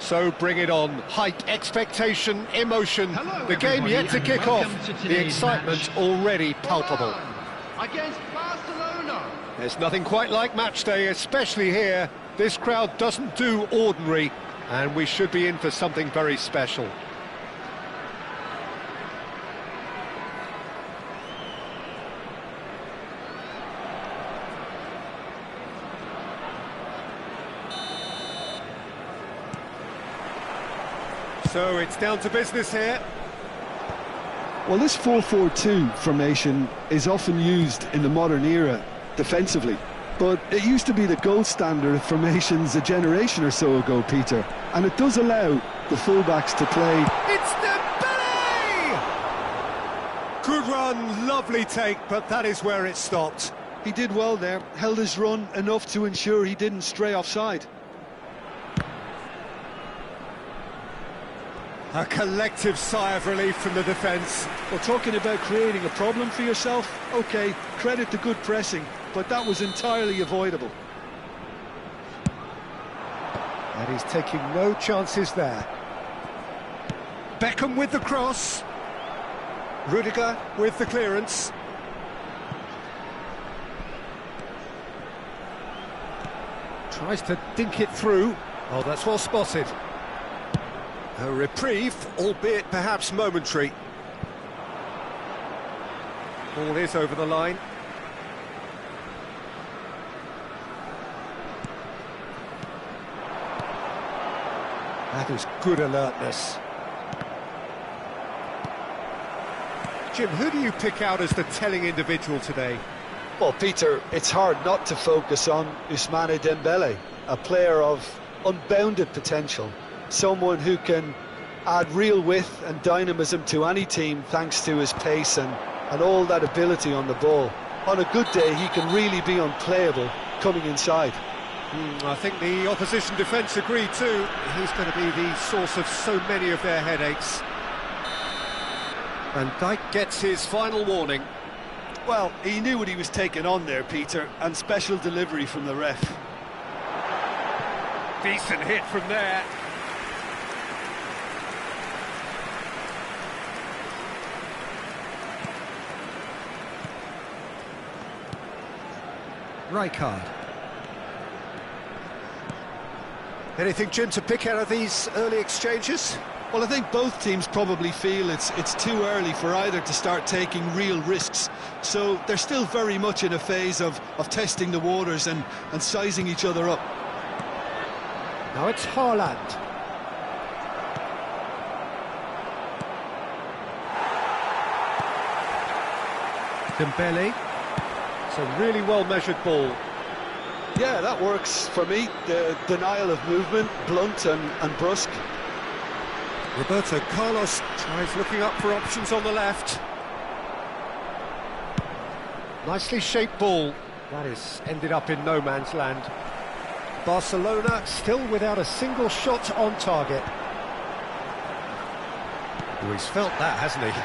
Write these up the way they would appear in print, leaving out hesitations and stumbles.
So bring it on. Hype, expectation, emotion. The game yet to kick off. The excitement already palpable. Against Barcelona. There's nothing quite like match day, especially here. This crowd doesn't do ordinary, and we should be in for something very special. So it's down to business here. Well, this 4-4-2 formation is often used in the modern era defensively, but it used to be the gold standard of formations a generation or so ago, Peter, and it does allow the fullbacks to play. It's Dembele! Good run, lovely take, but that is where it stopped. He did well there, held his run enough to ensure he didn't stray offside. A collective sigh of relief from the defence. Well, talking about creating a problem for yourself, OK, credit to good pressing, but that was entirely avoidable. And he's taking no chances there. Beckham with the cross. Rudiger with the clearance. Tries to dink it through. Oh, that's well spotted. A reprieve, albeit perhaps momentary. Ball is over the line. That is good alertness. Jim, who do you pick out as the telling individual today? Well, Peter, it's hard not to focus on Ousmane Dembele, a player of unbounded potential. Someone who can add real width and dynamism to any team thanks to his pace and all that ability on the ball. On a good day, he can really be unplayable coming inside. I think the opposition defence agree too. He's going to be the source of so many of their headaches. Van Dijk gets his final warning. Well, he knew what he was taking on there, Peter, and special delivery from the ref. Decent hit from there. Rijkaard. Anything, Jim, to pick out of these early exchanges? Well, I think both teams probably feel it's too early for either to start taking real risks. So they're still very much in a phase of testing the waters and sizing each other up. Now it's Haaland. Dembele. It's a really well-measured ball. Yeah, that works for me. The denial of movement, blunt and brusque. Roberto Carlos tries looking up for options on the left. Nicely shaped ball. That is ended up in no man's land. Barcelona still without a single shot on target. Oh, he's felt that, hasn't he?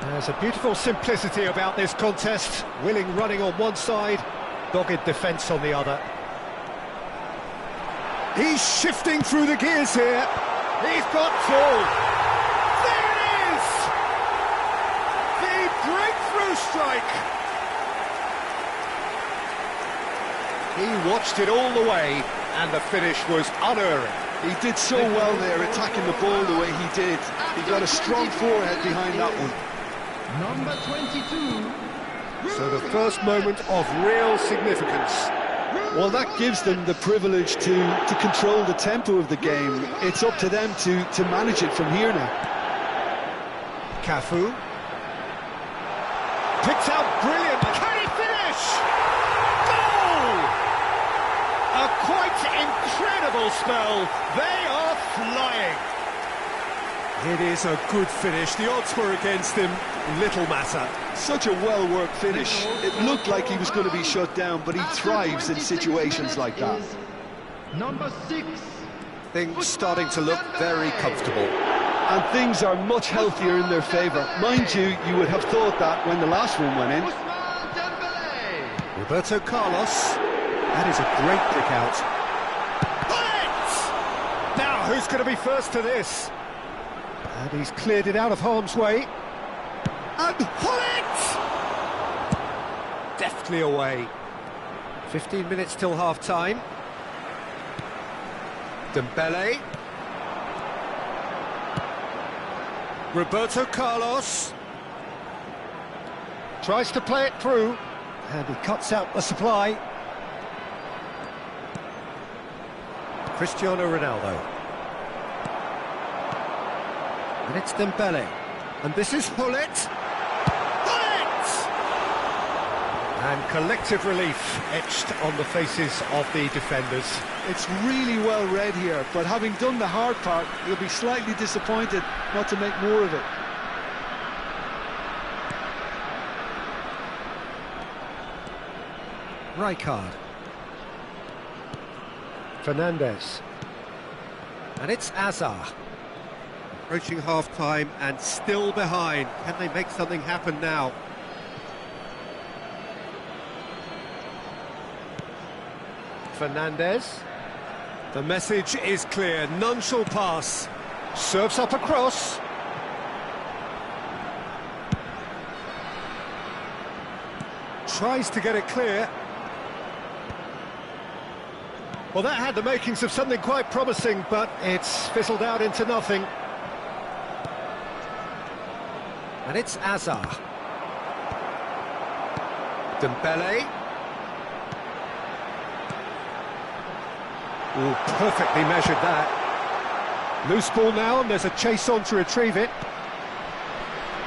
There's a beautiful simplicity about this contest. Willing running on one side, dogged defence on the other. He's shifting through the gears here. He's got full. There it is! The breakthrough strike. He watched it all the way, and the finish was unerring. He did so well there, attacking the ball the way he did. He got a strong forehead behind that one. Number 22. So the first moment of real significance. Well, that gives them the privilege to control the tempo of the game. It's up to them to manage it from here now. Cafu. Picked out brilliant. Can he finish? Goal! A quite incredible spell. They are flying. It is a good finish. The odds were against him. Little matter. Such a well-worked finish. It looked like he was going to be shut down, but he thrives in situations like that. Number 6. Things starting to look very comfortable. and things are much healthier in their favour. Mind you, you would have thought that when the last one went in. Ousmane Dembele. Roberto Carlos. That is a great kick out. Gullit! Now, who's going to be first to this? And he's cleared it out of harm's way. And Gullit! Deftly away. 15 minutes till half-time. Dembele. Roberto Carlos. Tries to play it through. And he cuts out the supply. Cristiano Ronaldo. And it's Dembele. And this is Gullit. And collective relief etched on the faces of the defenders. It's really well read here, but having done the hard part, you'll be slightly disappointed not to make more of it. Rijkaard. Fernandes. And it's Azar. Approaching half-time and still behind. Can they make something happen now? Fernandes. The message is clear, none shall pass. Serves up a cross. Tries to get it clear. Well, that had the makings of something quite promising, but it's fizzled out into nothing. And it's Azar. Dembele. Ooh, perfectly measured that. Loose ball now, and there's a chase on to retrieve it.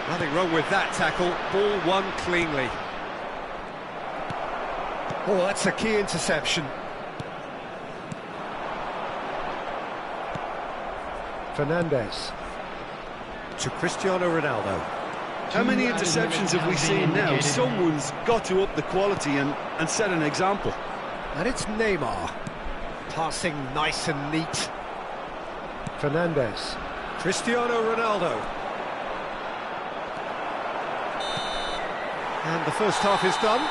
Nothing wrong with that tackle. Ball won cleanly. Oh, that's a key interception. Fernandes. To Cristiano Ronaldo. How many interceptions have we seen now? Someone's got to up the quality and set an example. And it's Neymar. Passing nice and neat. Fernandes. Cristiano Ronaldo. And the first half is done.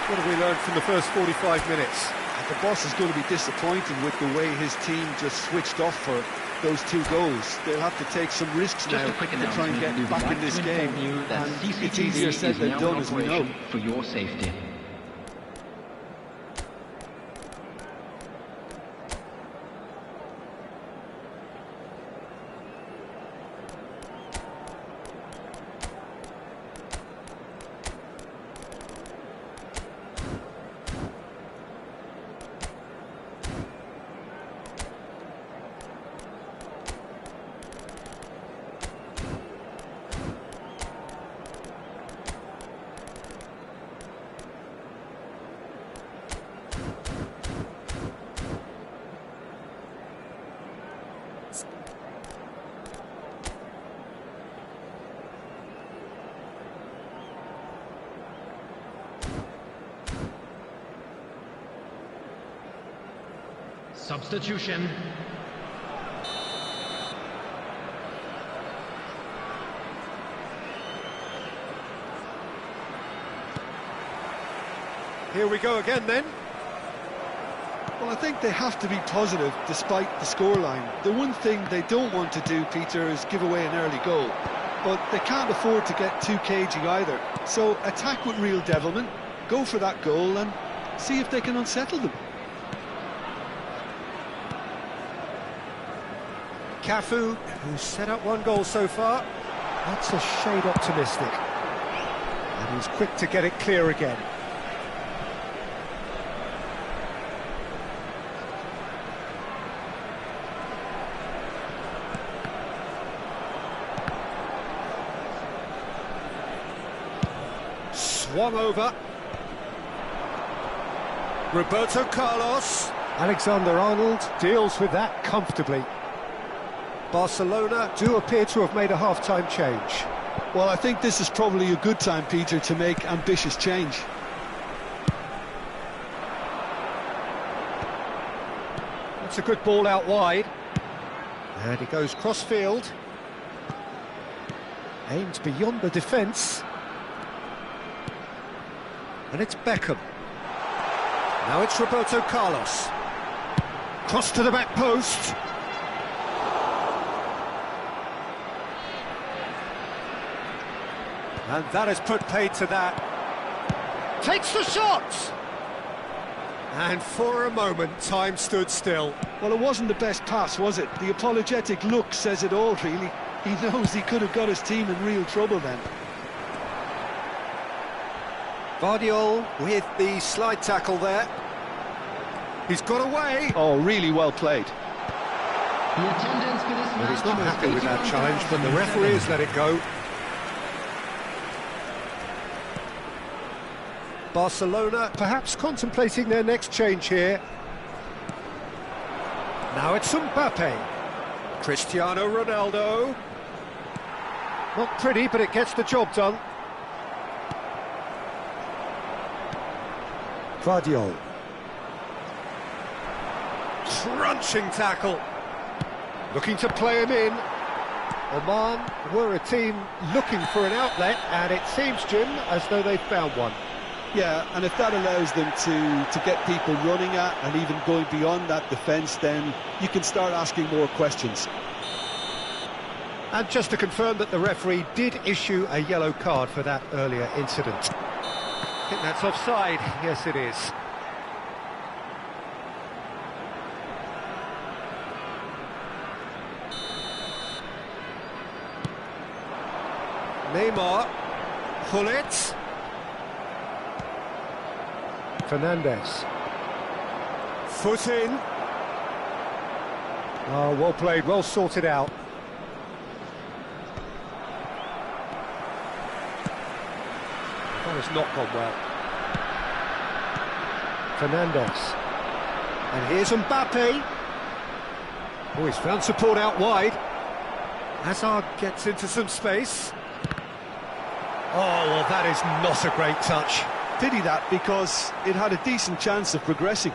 What have we learned from the first 45 minutes? The boss is going to be disappointed with the way his team just switched off for those two goals. They'll have to take some risks now to try and get back in this game. And it's easier said than done, as we know. For your safety. Substitution. Here we go again then. Well, I think they have to be positive despite the scoreline. The one thing they don't want to do, Peter, is give away an early goal. But they can't afford to get too cagey either. So attack with real devilment, go for that goal and see if they can unsettle them. Cafu, who's set up one goal so far, that's a shade optimistic. And he's quick to get it clear again. Swung over. Roberto Carlos. Alexander-Arnold deals with that comfortably. Barcelona do appear to have made a half-time change. Well, I think this is probably a good time, Peter, to make ambitious change. That's a good ball out wide. And he goes cross-field. Aimed beyond the defence. And it's Beckham. Now it's Roberto Carlos. Cross to the back post. And that has put paid to that. Takes the shot! And for a moment, time stood still. Well, it wasn't the best pass, was it? The apologetic look says it all, really. He knows he could have got his team in real trouble then. Guardiola with the slide tackle there. He's got away. Oh, really well played. The attendance for this Well, he's match not was happy with that challenge, but the referee has let it go. Barcelona perhaps contemplating their next change here. Now it's Mbappe. Cristiano Ronaldo. Not pretty, but it gets the job done. Guardiola. Crunching tackle. Looking to play him in. Oman were a team looking for an outlet, and it seems, Jim, as though they've found one. Yeah, and if that allows them to get people running at and even going beyond that defence, then you can start asking more questions. And just to confirm that the referee did issue a yellow card for that earlier incident. I think that's offside. Yes, it is. Neymar. Gullit. Fernandes. Foot in. Oh, well played, well sorted out. That has not gone well. Fernandes. And here's Mbappe. Oh, he's found support out wide. Hazard gets into some space. Oh, well, that is not a great touch. Pity that, because it had a decent chance of progressing.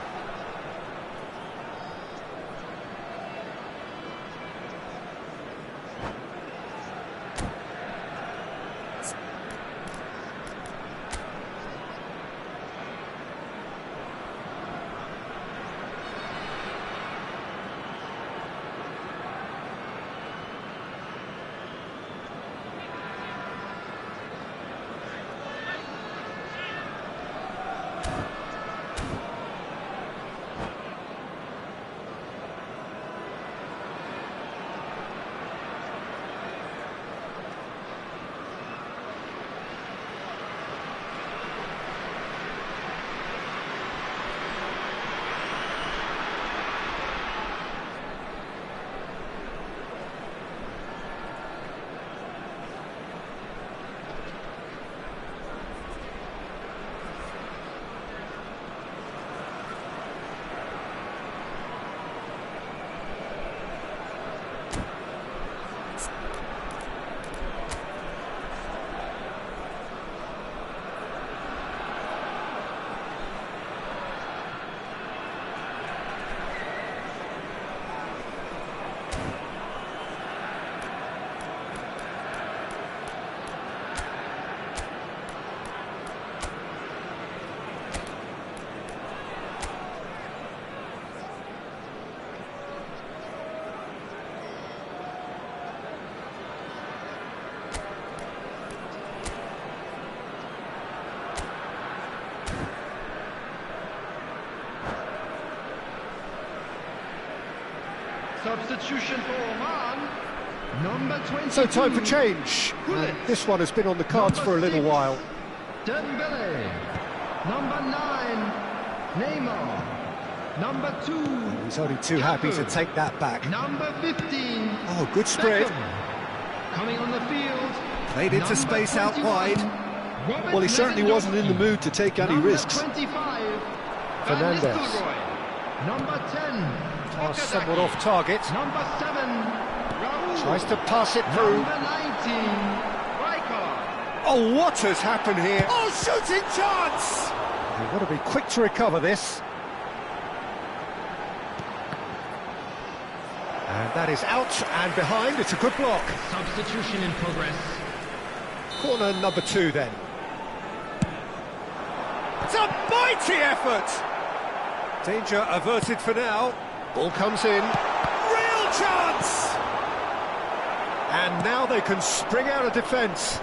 Substitution for Oman, number 20. So time for change. And this one has been on the cards for a little while. Dembele. Number 9, Neymar. Number 2. He's only too happy to take that back. Number 15. Oh, good spread. Beckham. Coming on the field. Played into Number space out 21, wide. Robert Well, he certainly wasn't in the mood to take any Number risks. 25, Van Fernandes. Nistelrooy. Number 10, Pass Okazaki. somewhat off target. Number 7, Raul. Tries to pass it through. Number 19, Rijkaard. Oh, what has happened here? Oh, shooting chance! You've got to be quick to recover this. And that is out and behind. It's a good block. Substitution in progress. Corner number 2 then. It's a mighty effort! Danger averted for now. Ball comes in. Real chance! And now they can spring out of defence.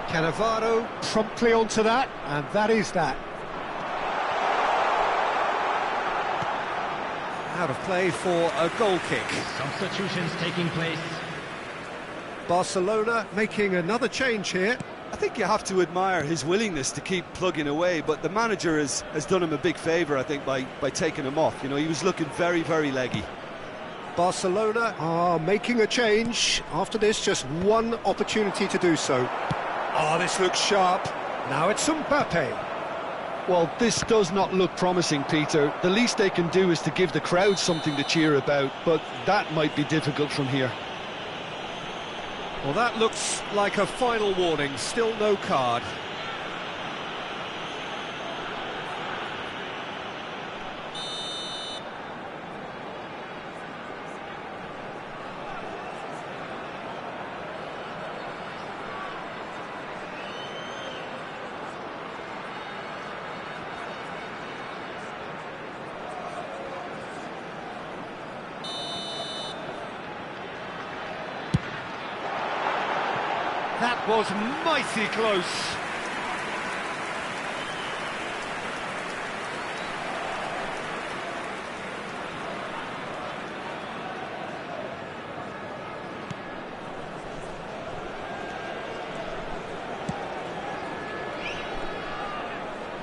Cannavaro promptly onto that, and that is that. Out of play for a goal kick. Substitutions taking place. Barcelona making another change here. I think you have to admire his willingness to keep plugging away, but the manager has done him a big favour, I think, by taking him off. You know, he was looking very, very leggy. Barcelona are making a change. After this, just one opportunity to do so. Oh, this looks sharp. Now it's Mbappe. Well, this does not look promising, Peter. The least they can do is to give the crowd something to cheer about, but that might be difficult from here. Well, that looks like a final warning. Still no card. That was mighty close.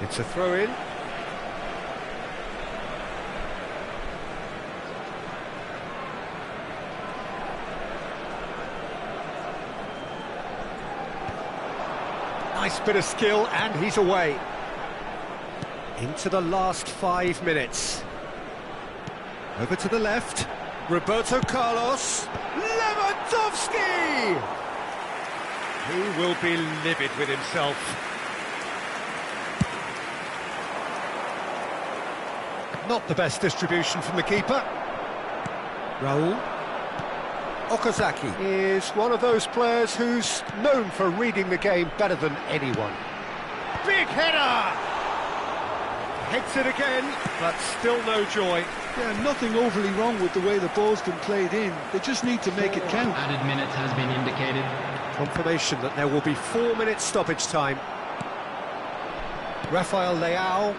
It's a throw-in. Nice bit of skill, and he's away. Into the last 5 minutes. Over to the left. Roberto Carlos. Lewandowski! He will be livid with himself. Not the best distribution from the keeper. Raul. Okazaki is one of those players who's known for reading the game better than anyone. Big header! Heads it again, but still no joy. Yeah, nothing overly wrong with the way the ball's been played in. They just need to make it count. Added minutes has been indicated. Confirmation that there will be 4 minutes stoppage time. Rafael Leao.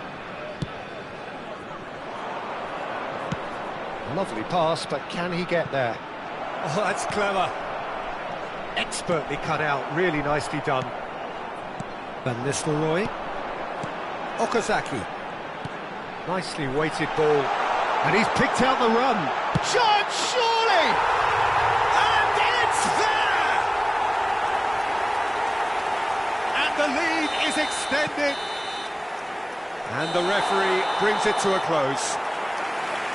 Lovely pass, but can he get there? Oh, that's clever. Expertly cut out, really nicely done. Van Nistelrooy. Okazaki. Nicely weighted ball. And he's picked out the run. Chance, surely! And it's there! And the lead is extended. And the referee brings it to a close.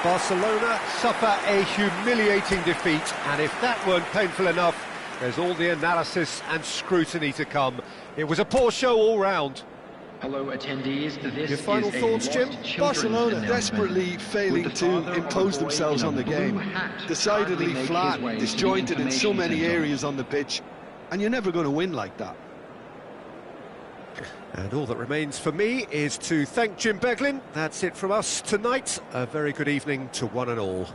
Barcelona suffer a humiliating defeat, and if that weren't painful enough, there's all the analysis and scrutiny to come. It was a poor show all round. Hello, attendees. This Your final is thoughts, a Jim? children's Barcelona announcement. desperately failing With the to father of impose a boy themselves in a on the blue game. hat Decidedly proudly make flat, his way to the disjointed in so information many centre. areas on the pitch, and you're never going to win like that. And all that remains for me is to thank Jim Beglin. That's it from us tonight. A very good evening to one and all.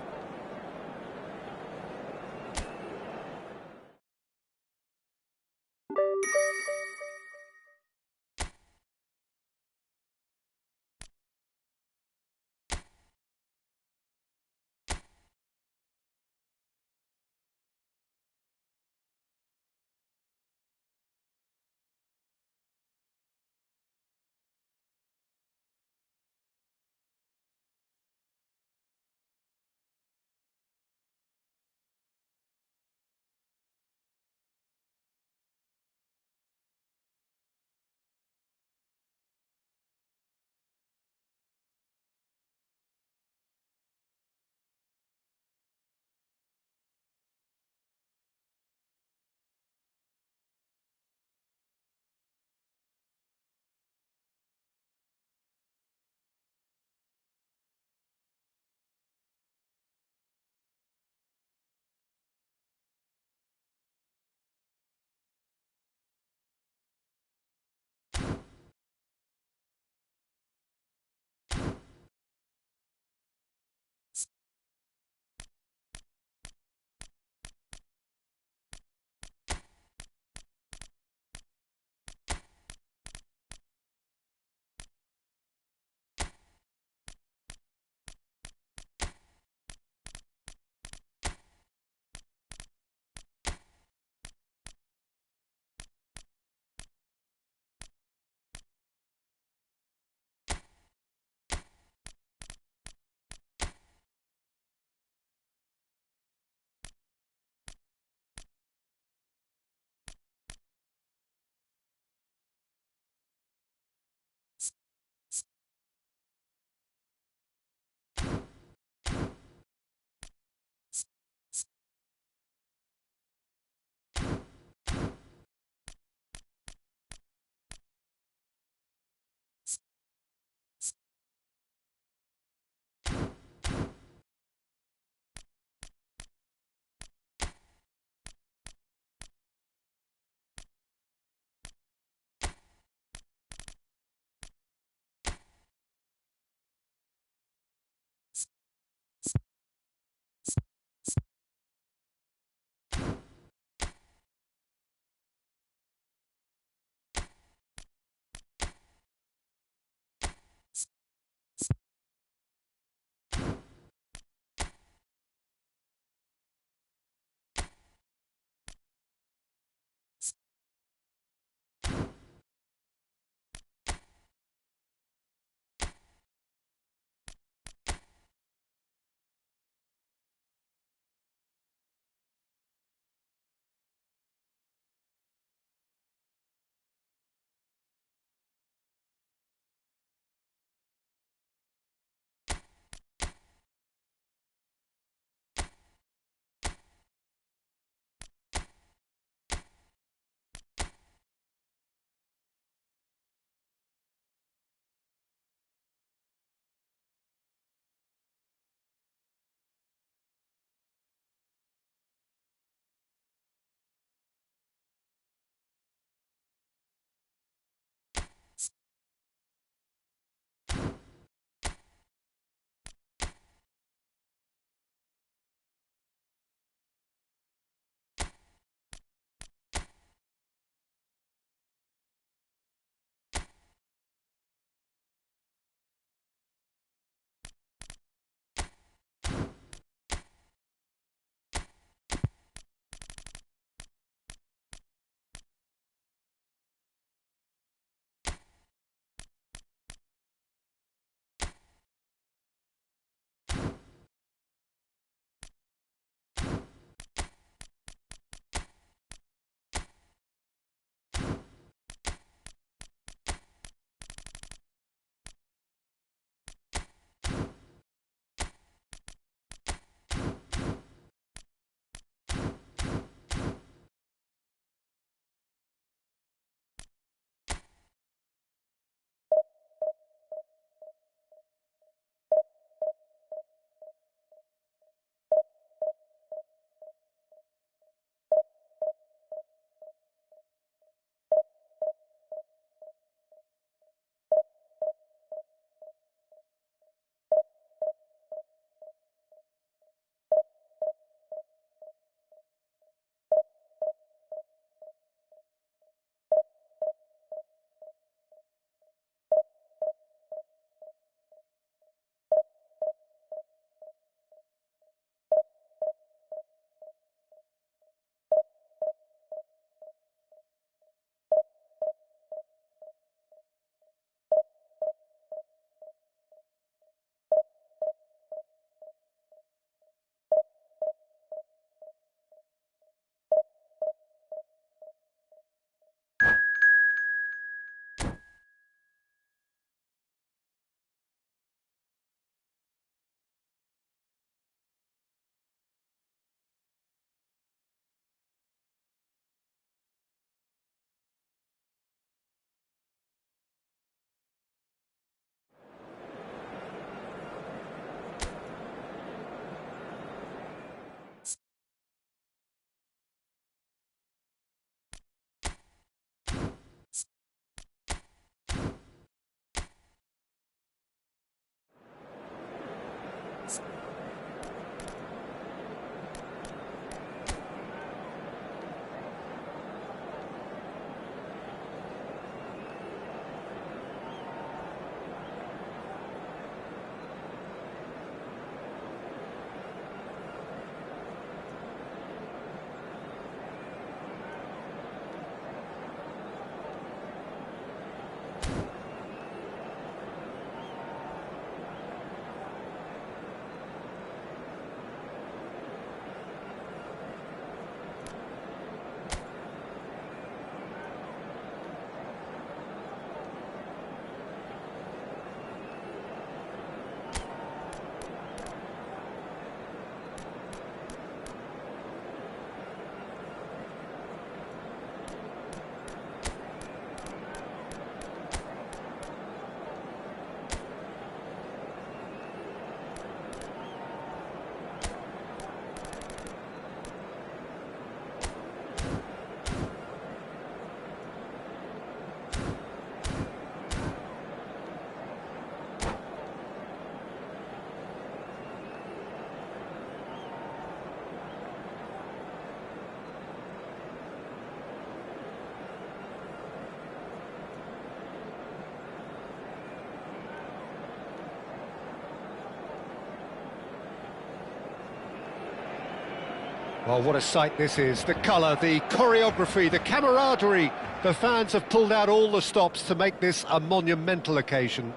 Well, what a sight this is. The colour, the choreography, the camaraderie. The fans have pulled out all the stops to make this a monumental occasion.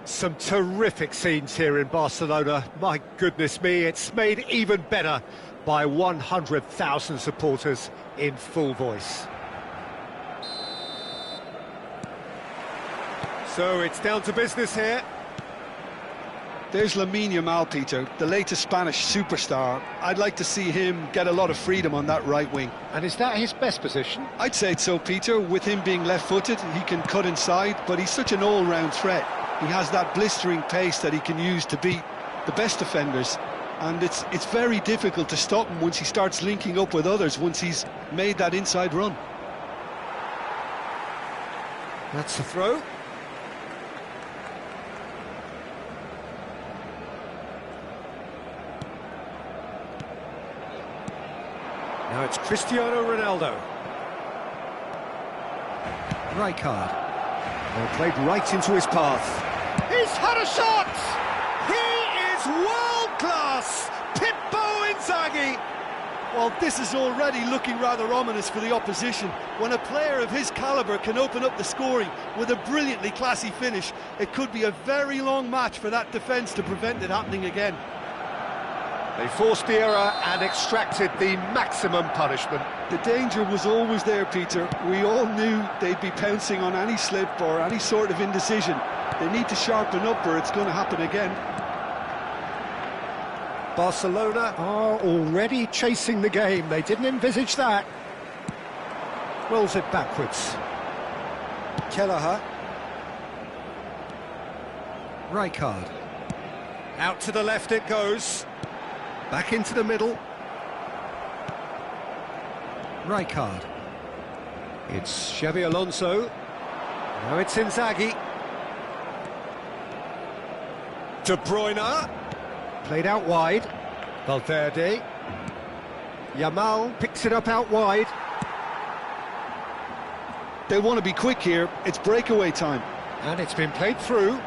Some terrific scenes here in Barcelona. My goodness me, it's made even better by 100,000 supporters in full voice. So it's down to business here. There's Lamine Yamal, Peter, the latest Spanish superstar. I'd like to see him get a lot of freedom on that right wing. And is that his best position? I'd say so, Peter. With him being left-footed, he can cut inside, but he's such an all-round threat. He has that blistering pace that he can use to beat the best defenders. And it's very difficult to stop him once he starts linking up with others, once he's made that inside run. That's the throw. Now it's Cristiano Ronaldo. Rijkaard. Well, played right into his path. He's had a shot! He is world-class! Pippo Inzaghi! Well, this is already looking rather ominous for the opposition. When a player of his calibre can open up the scoring with a brilliantly classy finish, it could be a very long match for that defence to prevent it happening again. They forced the error and extracted the maximum punishment. The danger was always there, Peter. We all knew they'd be pouncing on any slip or any sort of indecision. They need to sharpen up or it's going to happen again. Barcelona are already chasing the game. They didn't envisage that. Rolls it backwards. Kelleher. Rijkaard. Out to the left it goes. Back into the middle. Rijkaard. It's Xabi Alonso. Now it's Inzaghi. De Bruyne. Played out wide. Valverde. Yamal picks it up out wide. They want to be quick here. It's breakaway time. And it's been played through.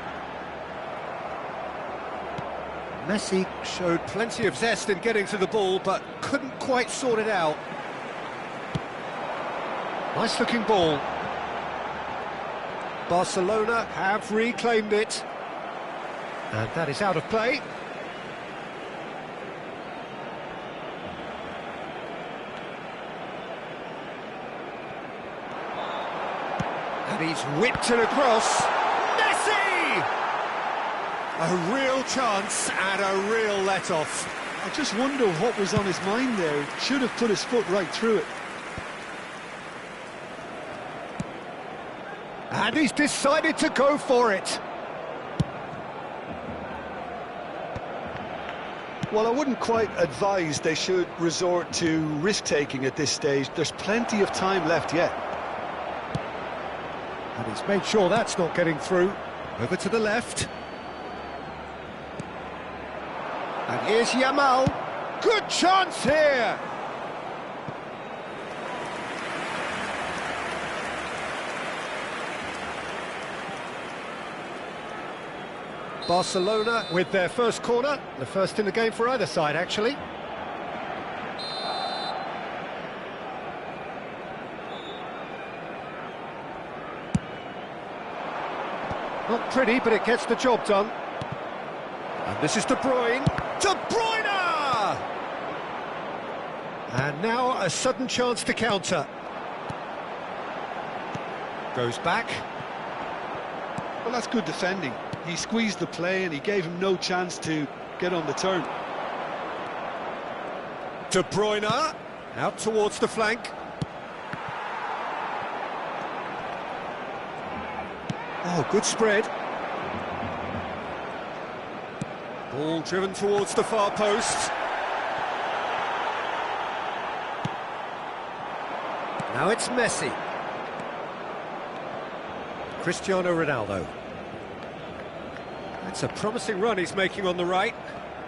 Messi showed plenty of zest in getting to the ball, but couldn't quite sort it out. Nice looking ball. Barcelona have reclaimed it. And that is out of play. And he's whipped it across. Messi! A real chance and a real let-off. I just wonder what was on his mind there. Should have put his foot right through it. And he's decided to go for it. Well, I wouldn't quite advise they should resort to risk-taking at this stage. There's plenty of time left yet. And he's made sure that's not getting through. Over to the left. And here's Yamal. Good chance here. Barcelona with their first corner. The first in the game for either side, actually. Not pretty, but it gets the job done. And this is De Bruyne. De Bruyne! And now a sudden chance to counter. Goes back. Well, that's good defending. He squeezed the play and he gave him no chance to get on the turn. De Bruyne out towards the flank. Oh, good spread. Ball driven towards the far post. Now it's Messi. Cristiano Ronaldo. That's a promising run he's making on the right.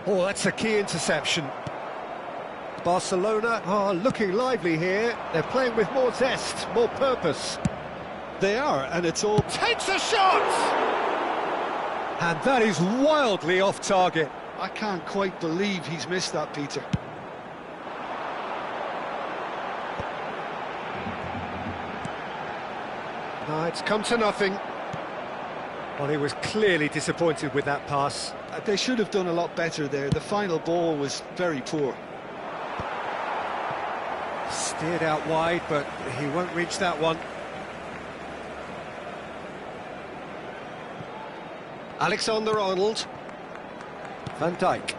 Oh, that's a key interception. Barcelona are looking lively here. They're playing with more zest, more purpose. They are, and it's all... Takes a shot! And that is wildly off target. I can't quite believe he's missed that, Peter. No, it's come to nothing. Well, he was clearly disappointed with that pass. They should have done a lot better there. The final ball was very poor. Steered out wide, but he won't reach that one. Alexander-Arnold. Van Dijk.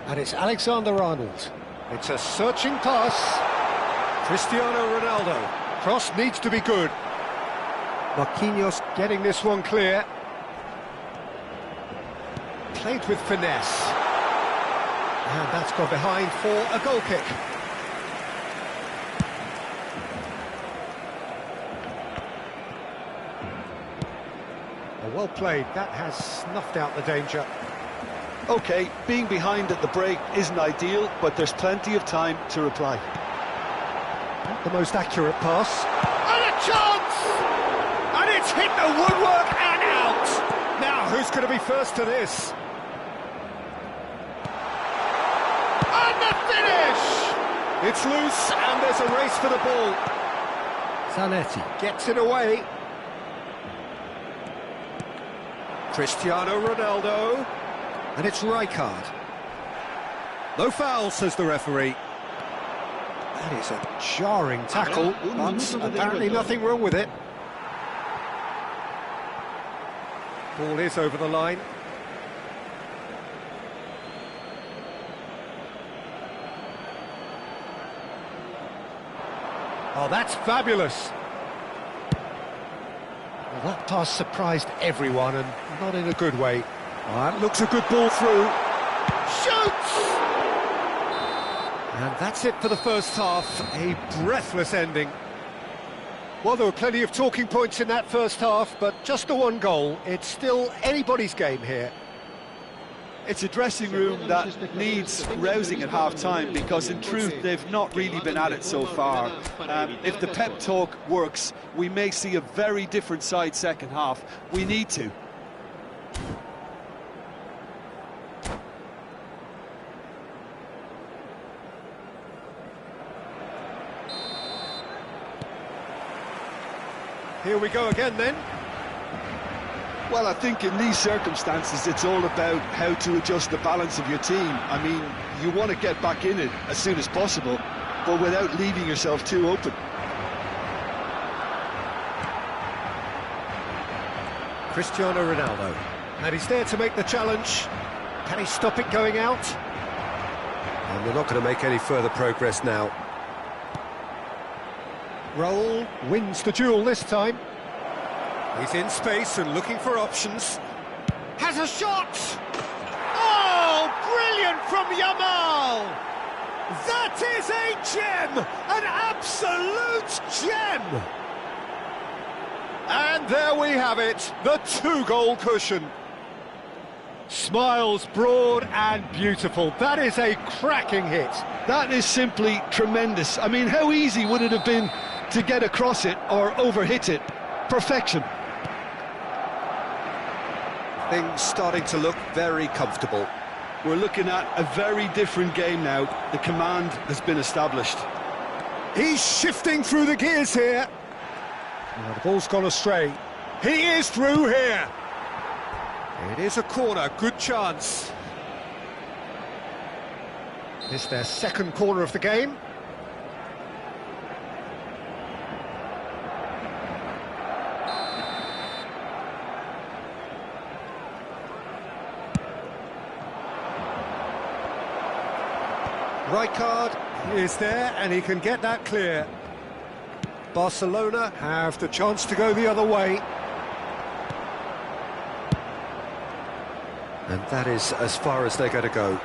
And it's Alexander-Arnold. It's a searching pass. Cristiano Ronaldo. Cross needs to be good. Marquinhos getting this one clear. Played with finesse. And that's gone behind for a goal kick. Well played, that has snuffed out the danger. OK, being behind at the break isn't ideal, but there's plenty of time to reply. Not the most accurate pass. And a chance! And it's hit the woodwork and out! Now, who's going to be first to this? And the finish! It's loose, and there's a race for the ball. Zanetti gets it away. Cristiano Ronaldo, and it's Rijkaard. No foul, says the referee. That is a jarring tackle, but apparently nothing wrong with it. Ball is over the line. Oh, that's fabulous. Well, that pass surprised everyone, and not in a good way. Oh, that looks a good ball through. Shoots! And that's it for the first half. A breathless ending. Well, there were plenty of talking points in that first half, but just the one goal. It's still anybody's game here. It's a dressing room that needs rousing at half-time, because in truth they've not really been at it so far. If the pep talk works, we may see a very different side second half. We need to. Here we go again then. Well, I think in these circumstances it's all about how to adjust the balance of your team. I mean, you want to get back in it as soon as possible, but without leaving yourself too open. Cristiano Ronaldo, and he's there to make the challenge. Can he stop it going out? And they're not going to make any further progress now. Raul wins the duel this time. He's in space and looking for options. Has a shot! Oh, brilliant from Yamal! That is a gem! An absolute gem! And there we have it, the two-goal cushion. Smiles broad and beautiful. That is a cracking hit. That is simply tremendous. I mean, how easy would it have been to get across it or overhit it? Perfection. Things starting to look very comfortable. We're looking at a very different game now. The command has been established. He's shifting through the gears here. Oh, the ball's gone astray. He is through here. It is a corner, good chance. It's their second corner of the game. Rijkaard is there, and he can get that clear. Barcelona have the chance to go the other way. And that is as far as they're going to go.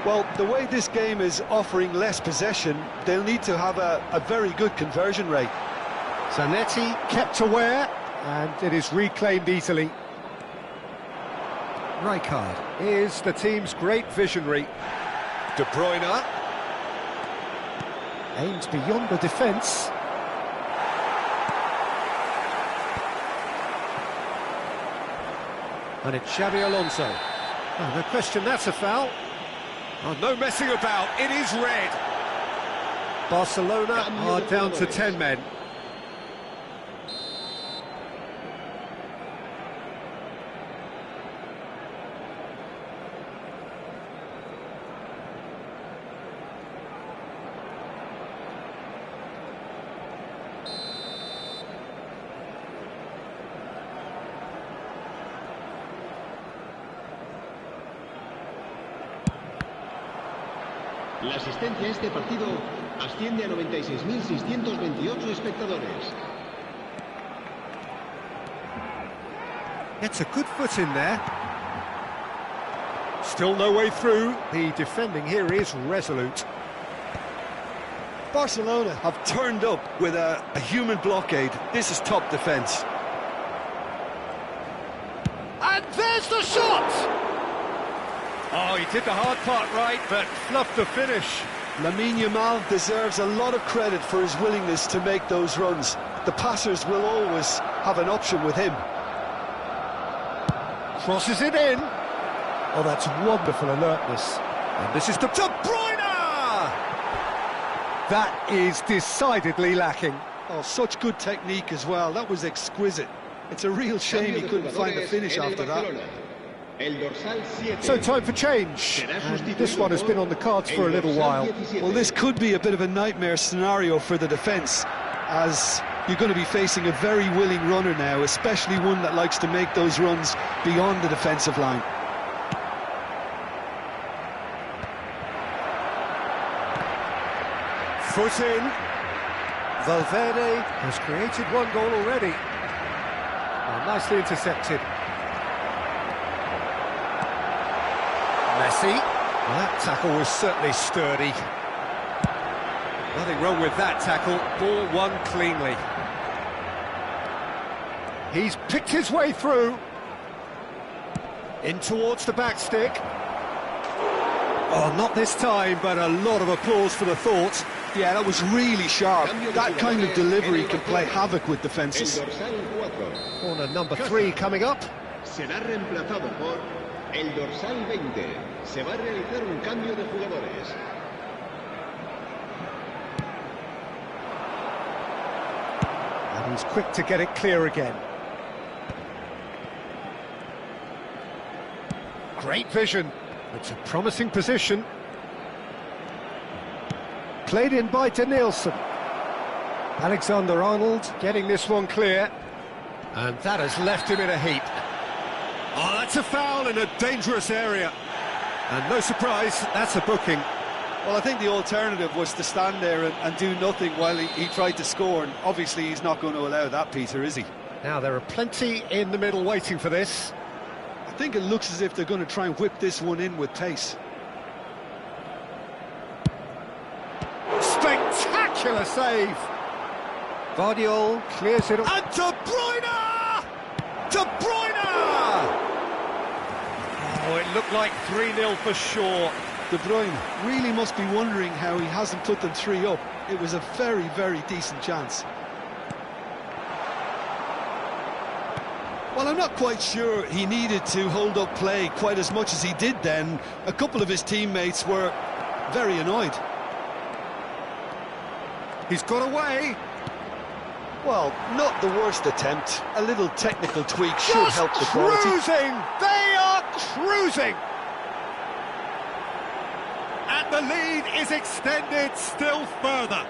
Well, the way this game is offering less possession, they'll need to have a very good conversion rate. Zanetti kept aware, and it is reclaimed easily. Rijkaard is the team's great visionary. De Bruyne aims beyond the defence. And it's Xabi Alonso. Oh, no question, that's a foul. Oh, no messing about, it is red. Barcelona are down to 10 men. La asistencia a este partido asciende a 96.628 espectadores. Gets a good foot in there. Still no way through. The defending here is resolute. Barcelona have turned up with a human blockade. This is top defence. And there's the shot! Oh, he did the hard part right, but fluffed the finish. Lamine Yamal deserves a lot of credit for his willingness to make those runs. The passers will always have an option with him. Crosses it in. Oh, that's wonderful alertness. And this is De Bruyne! That is decidedly lacking. Oh, such good technique as well. That was exquisite. It's a real shame he couldn't find the finish after that. So time for change, and this one has been on the cards for a little while. Well, this could be a bit of a nightmare scenario for the defence, as you're going to be facing a very willing runner now, especially one that likes to make those runs beyond the defensive line. Foot in. Valverde has created one goal already. Oh, nicely intercepted. Messi. Well, that tackle was certainly sturdy. Nothing wrong with that tackle. Ball won cleanly. He's picked his way through. In towards the back stick. Oh, not this time, but a lot of applause for the thought. Yeah, that was really sharp. That kind of delivery can play havoc with defences. Corner number 3 coming up. Será reemplazado por el dorsal 20. Se va a realizar un cambio de jugadores. And he's quick to get it clear again. Great vision. It's a promising position. Played in by Denilson. Alexander-Arnold getting this one clear. And that has left him in a heap. Oh, that's a foul in a dangerous area. And no surprise, that's a booking. Well, I think the alternative was to stand there and do nothing while he tried to score, and obviously he's not going to allow that, Peter, is he? Now, there are plenty in the middle waiting for this. I think it looks as if they're going to try and whip this one in with pace. Spectacular save! Vardiol clears it up. And De Bruyne! De Bruyne! Oh, it looked like 3-0 for sure. De Bruyne really must be wondering how he hasn't put them 3 up. It was a very, very decent chance. Well, I'm not quite sure he needed to hold up play quite as much as he did then. A couple of his teammates were very annoyed. He's got away. Well, not the worst attempt. A little technical tweak should help the quality. Cruising! They are cruising! And the lead is extended still further.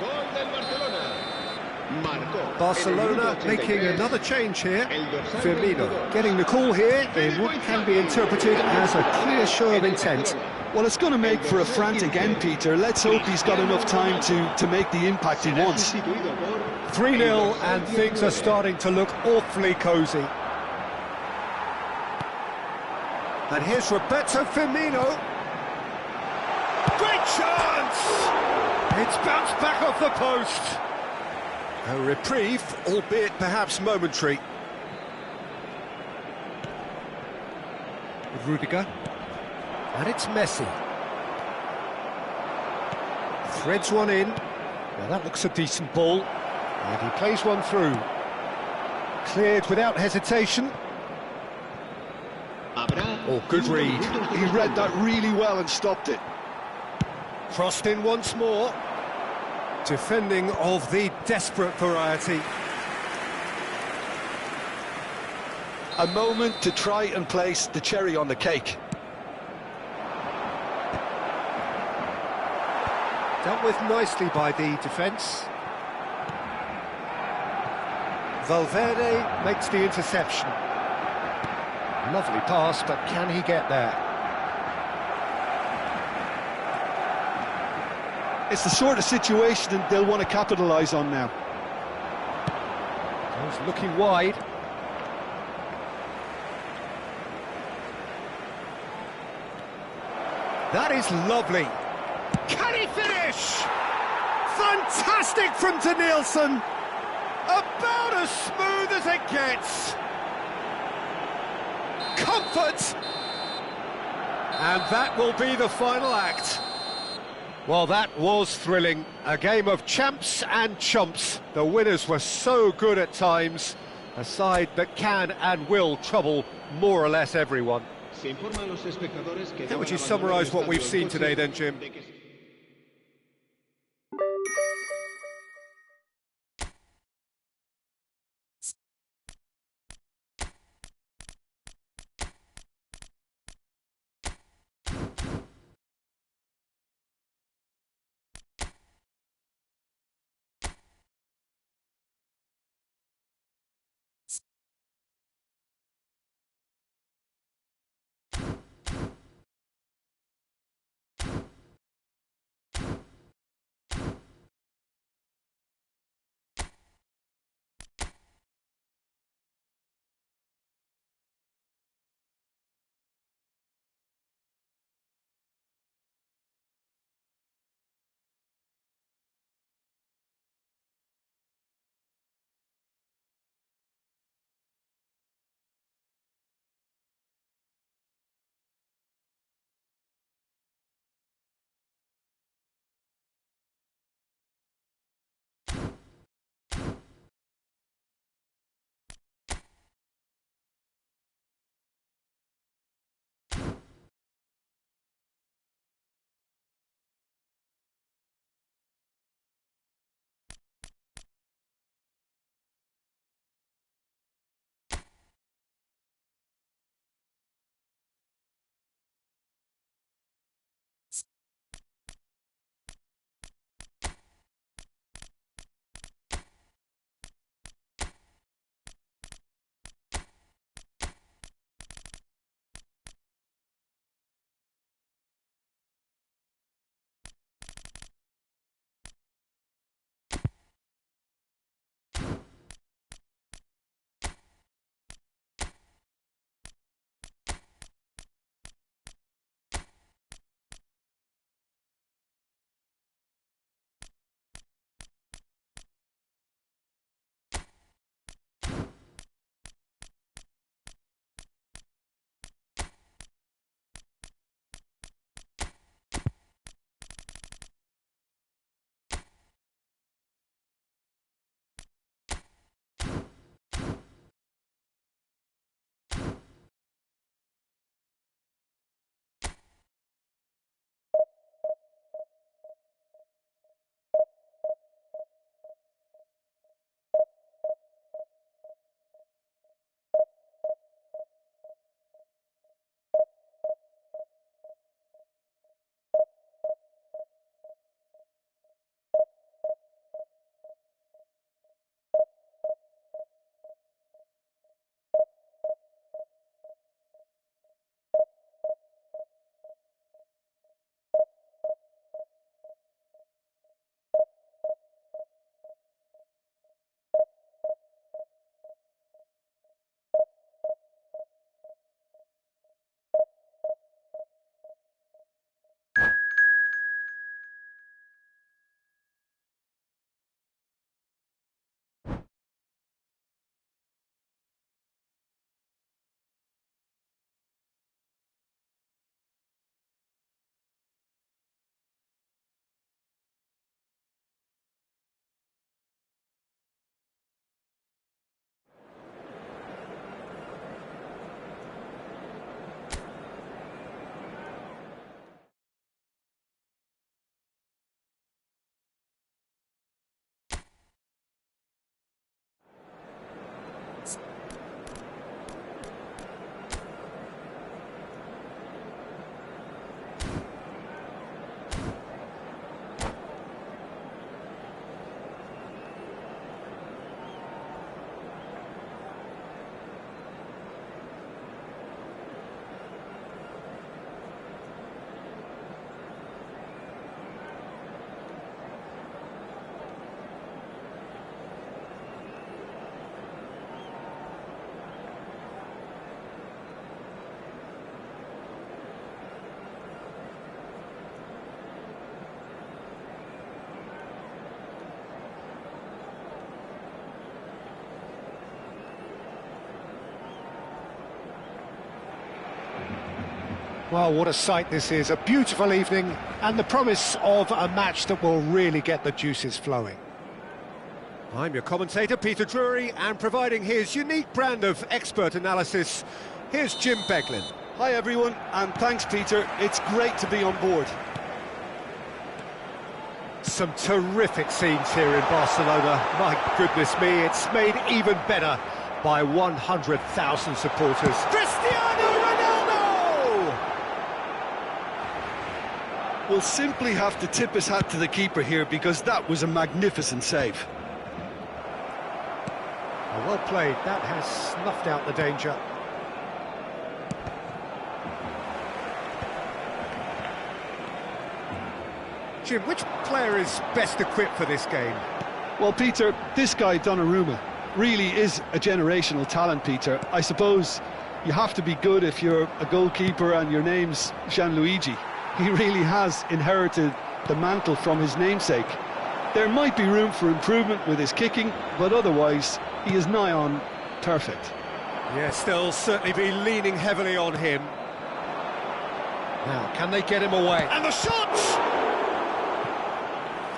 Gol del Barcelona. Marcó. Barcelona making another change here. Firmino getting the call here in what can be interpreted as a clear show of intent. Well, it's going to make for a frantic end, Peter. Let's hope he's got enough time to make the impact he wants. 3-0 and things are starting to look awfully cosy. And here's Roberto Firmino. Great chance! It's bounced back off the post. A reprieve, albeit perhaps momentary. With Rudiger. And it's Messi. Threads one in. Now that looks a decent ball. And he plays one through. Cleared without hesitation. Habrá Oh, good 5 read. minutos de He read that descuento. really well and stopped it. Crossed in once more. Defending of the desperate variety. A moment to try and place the cherry on the cake. Dealt with nicely by the defence. Valverde makes the interception. Lovely pass, but can he get there? It's the sort of situation that they'll want to capitalise on now. He's looking wide. That is lovely. Can he finish? Fantastic from Danielson. About as smooth as it gets. Comfort. And that will be the final act. Well, that was thrilling. A game of champs and chumps. The winners were so good at times. A side that can and will trouble more or less everyone. Se informa a los espectadores que How would deban you abandonar summarise el what we've estadio seen en today coche then, Jim? de que- Well, what a sight this is. A beautiful evening and the promise of a match that will really get the juices flowing. I'm your commentator, Peter Drury, and providing his unique brand of expert analysis, here's Jim Beglin. Hi everyone, and thanks Peter, it's great to be on board. Some terrific scenes here in Barcelona. My goodness me, it's made even better by 100,000 supporters. Cristiano Ronaldo! We'll simply have to tip his hat to the keeper here because that was a magnificent save. Well played, that has snuffed out the danger. Jim, which player is best equipped for this game? Well, Peter, this guy, Donnarumma, really is a generational talent, Peter. I suppose you have to be good if you're a goalkeeper and your name's Gianluigi. He really has inherited the mantle from his namesake. There might be room for improvement with his kicking, but otherwise, he is nigh on perfect. Yes, they'll certainly be leaning heavily on him. Now, can they get him away? And the shot!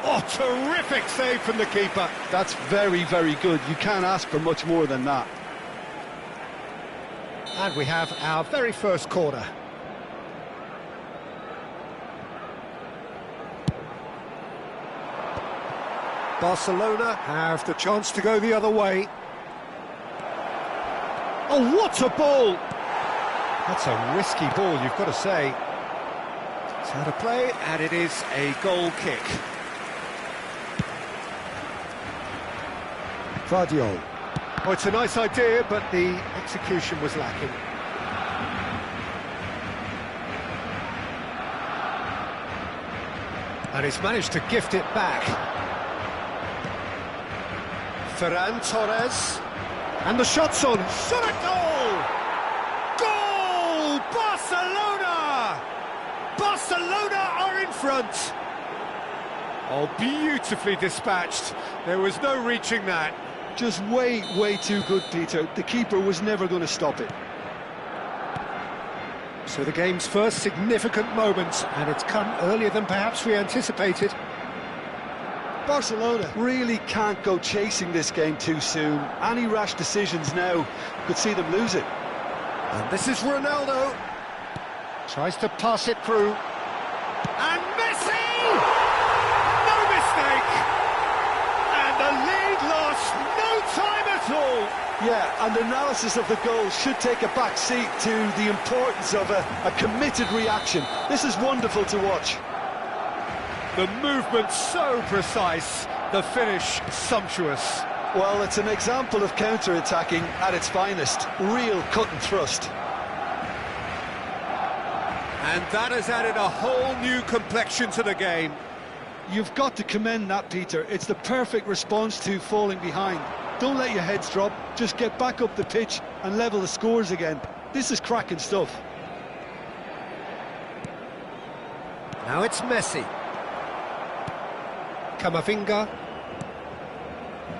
Oh, terrific save from the keeper. That's very, very good. You can't ask for much more than that. And we have our very first corner. Barcelona have the chance to go the other way. Oh, what a ball! That's a risky ball, you've got to say. It's out of play, and it is a goal kick. Vardiol. Oh, it's a nice idea, but the execution was lacking. And he's managed to gift it back. Ferran Torres. And the shot's on. Shot at goal! Goal! Barcelona! Barcelona are in front. Oh, beautifully dispatched. There was no reaching that. Just way, way too good, Peter. The keeper was never going to stop it. So the game's first significant moment, and it's come earlier than perhaps we anticipated. Barcelona really can't go chasing this game too soon. Any rash decisions now could see them lose it. And this is Ronaldo. Tries to pass it through. And Messi! No mistake! And the lead lost no time at all. Yeah, and analysis of the goal should take a back seat to the importance of a committed reaction. This is wonderful to watch. The movement so precise, the finish sumptuous. Well, it's an example of counter-attacking at its finest. Real cut and thrust. And that has added a whole new complexion to the game. You've got to commend that, Peter. It's the perfect response to falling behind. Don't let your heads drop, just get back up the pitch and level the scores again. This is cracking stuff. Now it's Messi. Camavinga.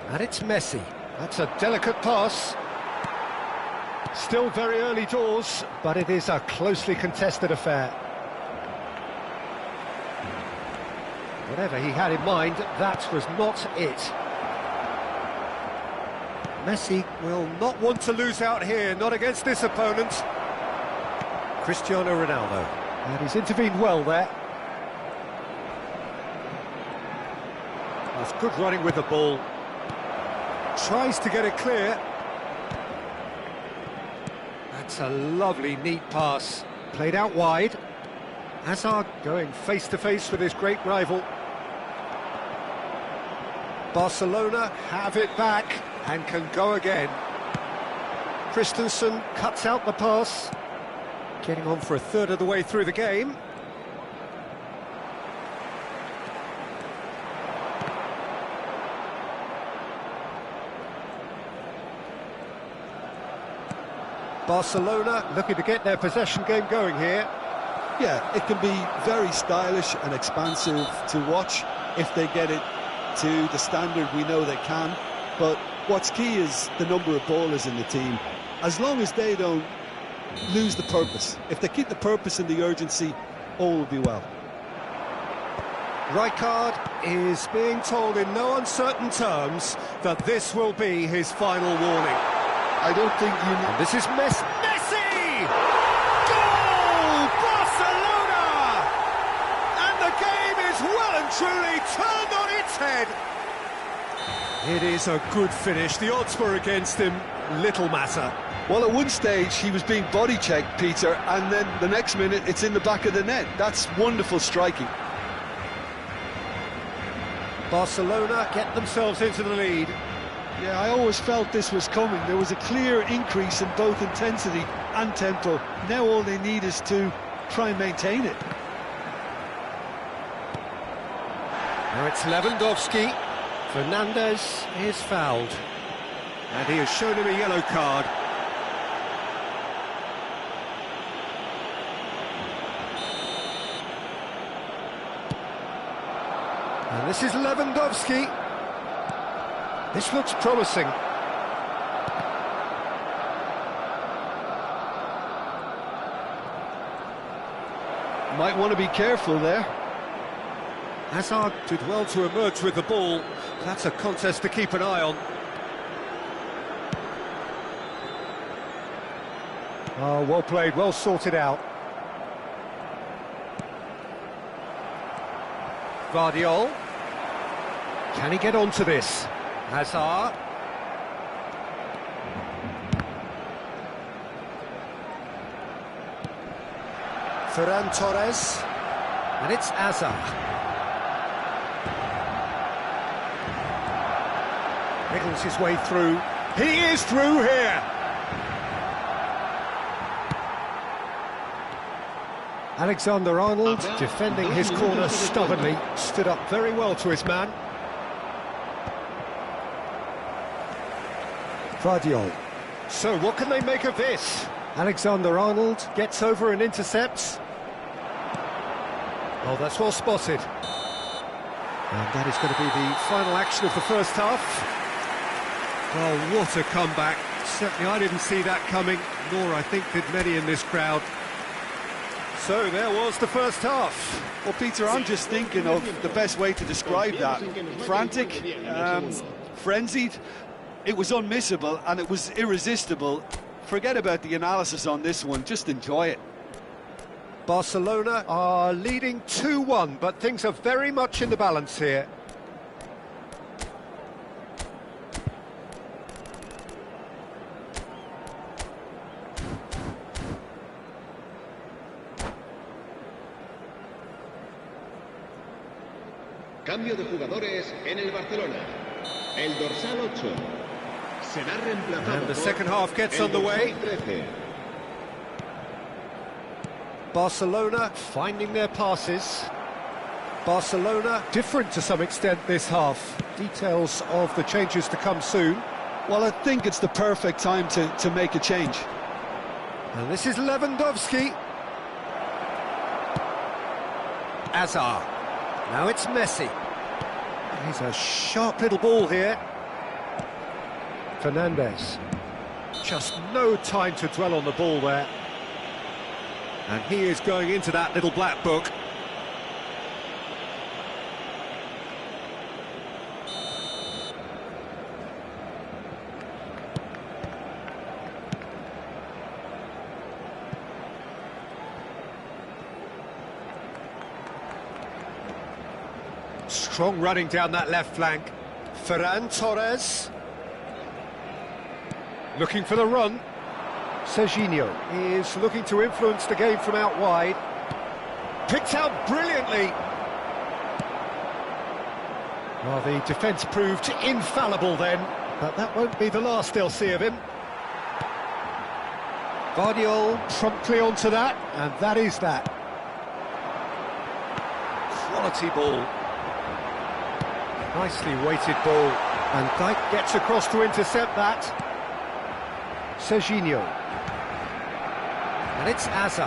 And it's Messi. That's a delicate pass. Still very early doors, but it is a closely contested affair. Whatever he had in mind, that was not it. Messi will not want to lose out here, not against this opponent. Cristiano Ronaldo. And he's intervened well there. That's good running with the ball. Tries to get it clear. That's a lovely, neat pass. Played out wide. Hazard going face-to-face with his great rival. Barcelona have it back and can go again. Christensen cuts out the pass. Getting on for a third of the way through the game. Barcelona looking to get their possession game going here. Yeah, it can be very stylish and expansive to watch if they get it to the standard we know they can. But what's key is the number of ballers in the team. As long as they don't lose the purpose. If they keep the purpose and the urgency, all will be well. Rijkaard is being told in no uncertain terms that this will be his final warning. I don't think you need... This is Messi! Goal! Barcelona! And the game is well and truly turned on its head. It is a good finish. The odds were against him. Little matter. Well, at one stage, he was being body-checked, Peter, and then the next minute, it's in the back of the net. That's wonderful striking. Barcelona get themselves into the lead. Yeah, I always felt this was coming. There was a clear increase in both intensity and tempo. Now all they need is to try and maintain it. Now it's Lewandowski. Fernandes is fouled. And he has shown him a yellow card. And this is Lewandowski. This looks promising. Might want to be careful there. Hazard did well to emerge with the ball. That's a contest to keep an eye on. Oh, well played, well sorted out. Guardiola. Can he get onto this? Hazard. Ferran Torres. And it's Hazard. Wriggles his way through. He is through here! Alexander-Arnold, defending his corner stubbornly, stood up very well to his man. Guardiola. So what can they make of this? Alexander-Arnold gets over and intercepts. Oh, that's well spotted. And that is going to be the final action of the first half. Oh, what a comeback. Certainly I didn't see that coming, nor I think did many in this crowd. So there was the first half. Well, Peter, I'm just thinking of the best way to describe that. Frantic, frenzied. It was unmissable and it was irresistible. Forget about the analysis on this one, just enjoy it. Barcelona are leading 2-1, but things are very much in the balance here. Cambio de jugadores en el Barcelona. El dorsal 8 será reemplazado. And the second half gets underway. 13. Barcelona finding their passes. Barcelona different to some extent this half. Details of the changes to come soon. Well, I think it's the perfect time to make a change. And this is Lewandowski. Hazard. Now it's Messi. He's a sharp little ball here. Fernandes. Just no time to dwell on the ball there. And he is going into that little black book. Strong running down that left flank. Ferran Torres. Looking for the run. Serginho is looking to influence the game from out wide. Picked out brilliantly. Well, the defence proved infallible then, but that won't be the last they'll see of him. Guardiola promptly onto that, and that is that. Quality ball. Nicely weighted ball, and Dijk gets across to intercept that. Serginho. And it's Hazard.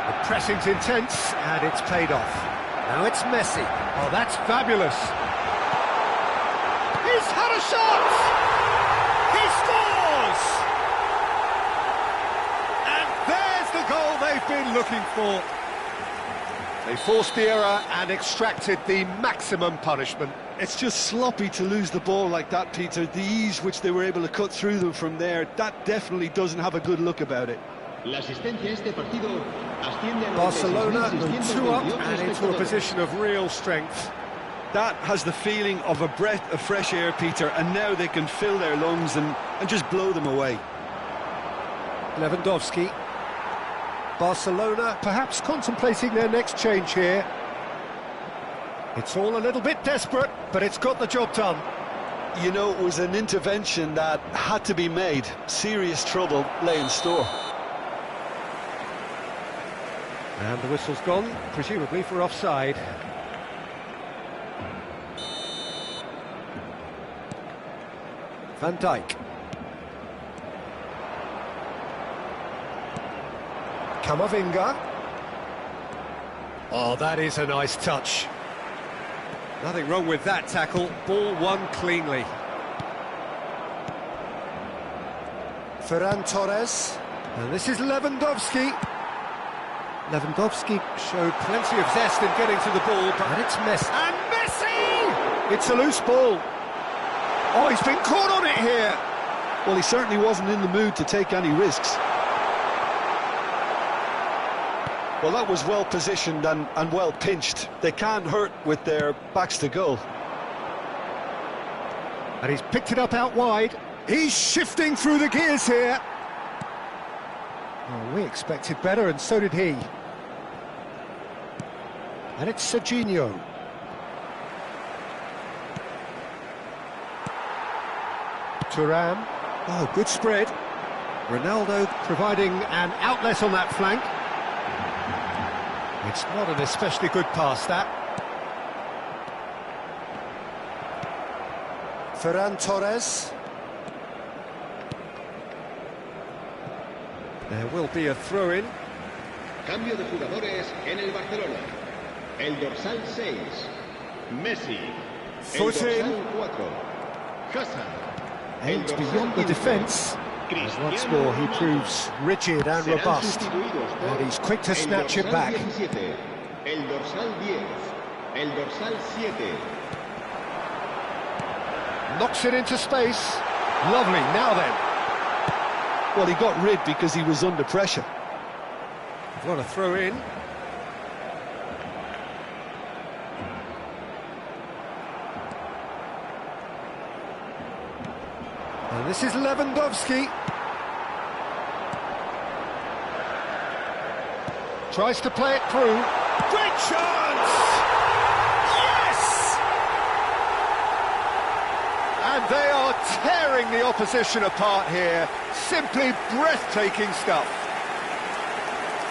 The pressing's intense, and it's paid off. Now it's Messi. Oh, that's fabulous. He's had a shot! He scores! And there looking for. They forced the error and extracted the maximum punishment. It's just sloppy to lose the ball like that, Peter. The ease which they were able to cut through them from there, that definitely doesn't have a good look about it. La asistencia a este partido asciende a Barcelona 96.628 two up and into a espectadores. position of real strength. That has the feeling of a breath of fresh air, Peter, and now they can fill their lungs and just blow them away. Lewandowski. Barcelona perhaps contemplating their next change here. It's all a little bit desperate, but it's got the job done. You know, it was an intervention that had to be made. Serious trouble lay in store. And the whistle's gone, presumably for offside. Van Dijk. Camavinga. Oh, that is a nice touch. Nothing wrong with that tackle. Ball won cleanly. Ferran Torres. And this is Lewandowski. Lewandowski showed plenty of zest in getting to the ball, but it's Messi. And Messi! It's a loose ball. Oh, he's been caught on it here. Well, he certainly wasn't in the mood to take any risks. Well, that was well positioned and well pinched. They can't hurt with their backs to goal. And he's picked it up out wide. He's shifting through the gears here. Oh, we expected better, and so did he. And it's Serginho. Thuram. Oh, good spread. Ronaldo providing an outlet on that flank. It's not an especially good pass, that. Ferran Torres. There will be a throw-in. Cambio de jugadores en el Barcelona. El dorsal 6, Messi. El Foot in. dorsal 4, Hazard. Aimed beyond the defence. And once more he proves rigid and Serán robust. sustituidos por And he's quick to snatch el it dorsal back. 17, el dorsal 10, el dorsal 7. Knocks it into space. Lovely, now then. Well, he got rid because he was under pressure. What a throw in. And this is Lewandowski. Tries to play it through. Great chance! Yes! And they are tearing the opposition apart here. Simply breathtaking stuff.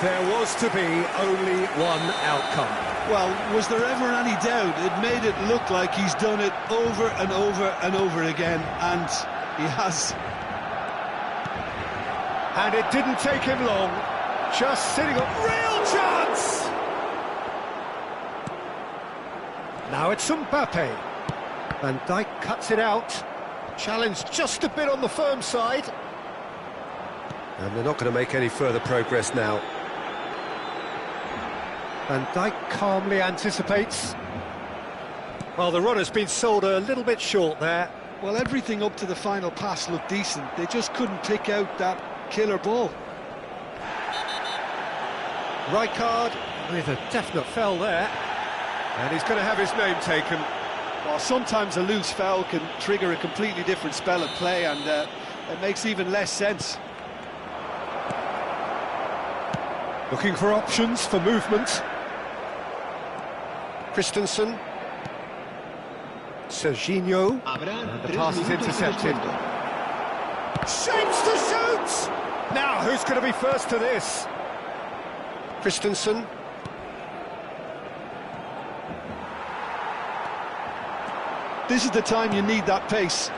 There was to be only one outcome. Well, was there ever any doubt? It made it look like he's done it over and over and over again, and he has. And it didn't take him long. Just sitting up. Real chance! Now it's Mbappe. Van Dijk cuts it out. Challenge just a bit on the firm side. And they're not going to make any further progress now. Van Dijk calmly anticipates. Well, the run has been sold a little bit short there. Well, everything up to the final pass looked decent. They just couldn't pick out that killer ball. Rijkaard with a definite foul there. And he's going to have his name taken. Well, sometimes a loose foul can trigger a completely different spell of play, and it makes even less sense. Looking for options for movement. Christensen. Serginho. And the pass is intercepted. Shapes to shoot! Now, who's going to be first to this? Christensen. This is the time you need that pace.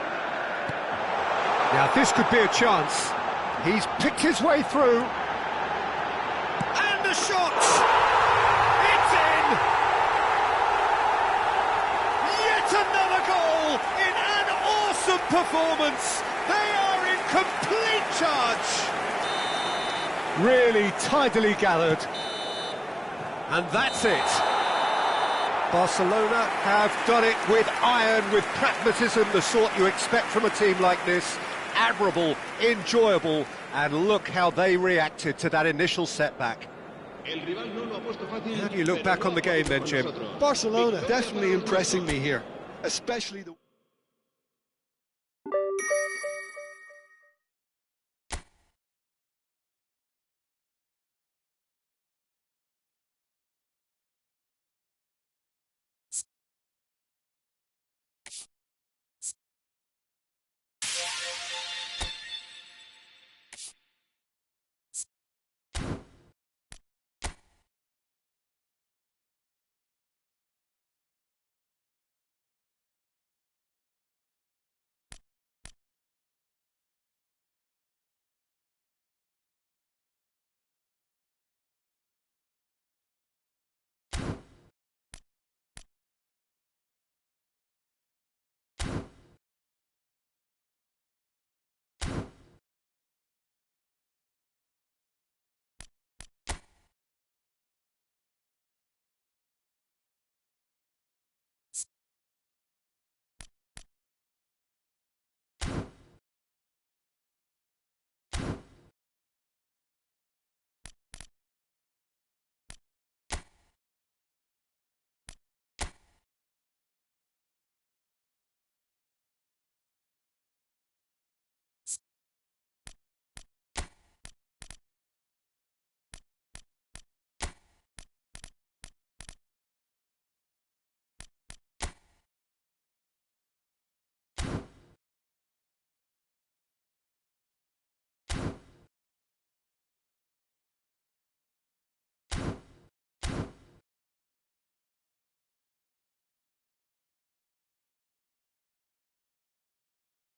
Now, this could be a chance. He's picked his way through. And the shot! It's in! Yet another goal in an awesome performance. They are in complete charge. really tidily gathered. And that's it. Barcelona have done it with iron, with pragmatism, the sort you expect from a team like this. Admirable, enjoyable, and look how they reacted to that initial setback. How do you look back on the game then, Jim? Barcelona definitely impressing me here, especially the...